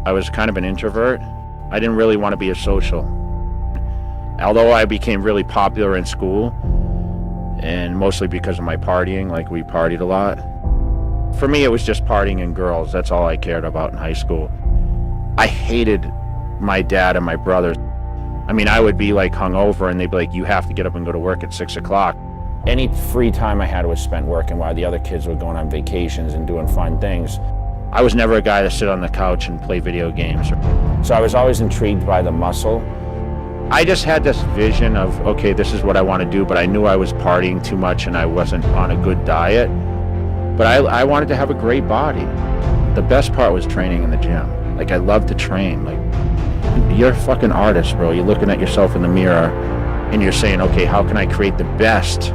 I was kind of an introvert. I didn't really want to be a social. Although I became really popular in school, and mostly because of my partying, like we partied a lot. For me, it was just partying and girls. That's all I cared about in high school. I hated my dad and my brothers. I mean, I would be like hungover and they'd be like, you have to get up and go to work at 6 o'clock. Any free time I had was spent working while the other kids were going on vacations and doing fun things. I was never a guy to sit on the couch and play video games. So I was always intrigued by the muscle. I just had this vision of, okay, this is what I want to do, but I knew I was partying too much and I wasn't on a good diet. But I wanted to have a great body. The best part was training in the gym. Like, I love to train. Like, you're a fucking artist, bro. You're looking at yourself in the mirror and you're saying, okay, how can I create the best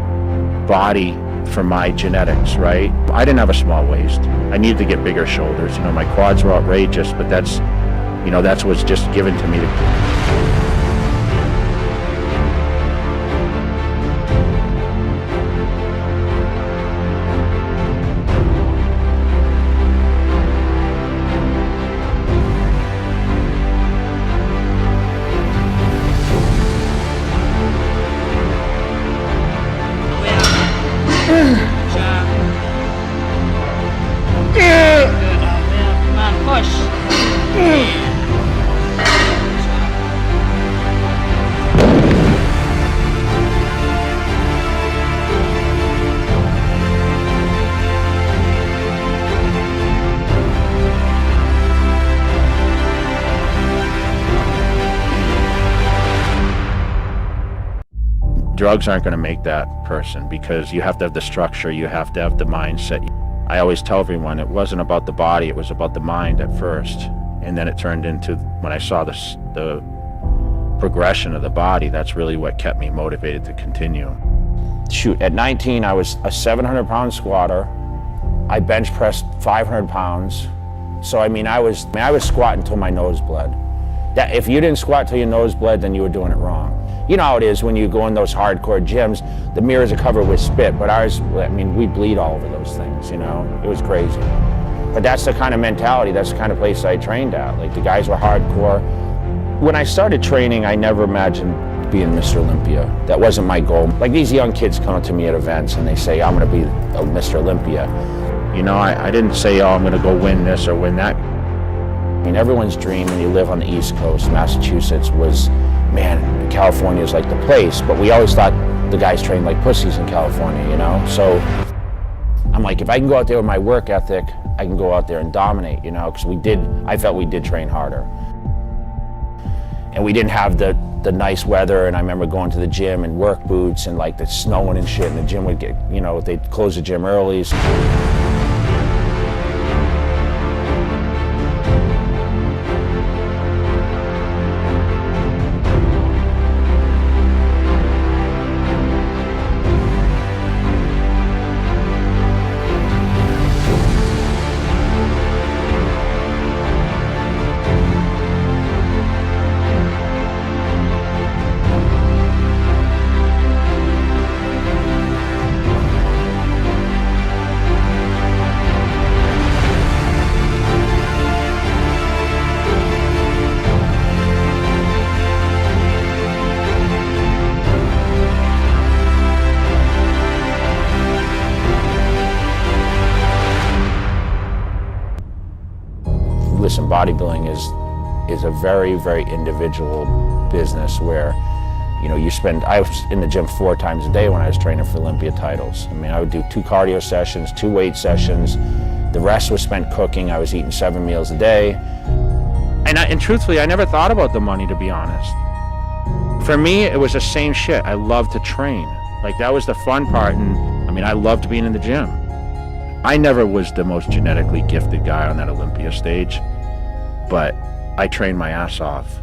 body for my genetics, right? I didn't have a small waist. I needed to get bigger shoulders. You know, my quads were outrageous, but that's what's just given to me. Drugs aren't going to make that person, because you have to have the structure, you have to have the mindset. I always tell everyone it wasn't about the body, it was about the mind at first. And then it turned into, when I saw the progression of the body, that's really what kept me motivated to continue. Shoot, at 19, I was a 700-pound squatter. I bench pressed 500 pounds. So, I was squatting until my nose bled. If you didn't squat till your nose bled, then you were doing it wrong. You know how it is when you go in those hardcore gyms, the mirrors are covered with spit, but ours, we bleed all over those things, you know? It was crazy. But that's the kind of mentality, that's the kind of place I trained at. Like, the guys were hardcore. When I started training, I never imagined being Mr. Olympia. That wasn't my goal. Like, these young kids come up to me at events and they say, I'm gonna be a Mr. Olympia. You know, I didn't say, oh, I'm gonna go win this or win that. I mean, everyone's dream when you live on the East Coast, Massachusetts, was, man, California is like the place, but we always thought the guys trained like pussies in California, you know? So I'm like, if I can go out there with my work ethic, I can go out there and dominate, you know? Because I felt we did train harder. And we didn't have the nice weather, and I remember going to the gym in work boots and like the snowing and shit, and the gym would get, you know, they'd close the gym early. Listen, bodybuilding is a very, very individual business where, you know, I was in the gym 4 times a day when I was training for Olympia titles. I mean, I would do 2 cardio sessions, 2 weight sessions. The rest was spent cooking. I was eating 7 meals a day. And truthfully, I never thought about the money, to be honest. For me, it was the same shit. I loved to train. Like, that was the fun part, and I mean, I loved being in the gym. I never was the most genetically gifted guy on that Olympia stage, but I trained my ass off.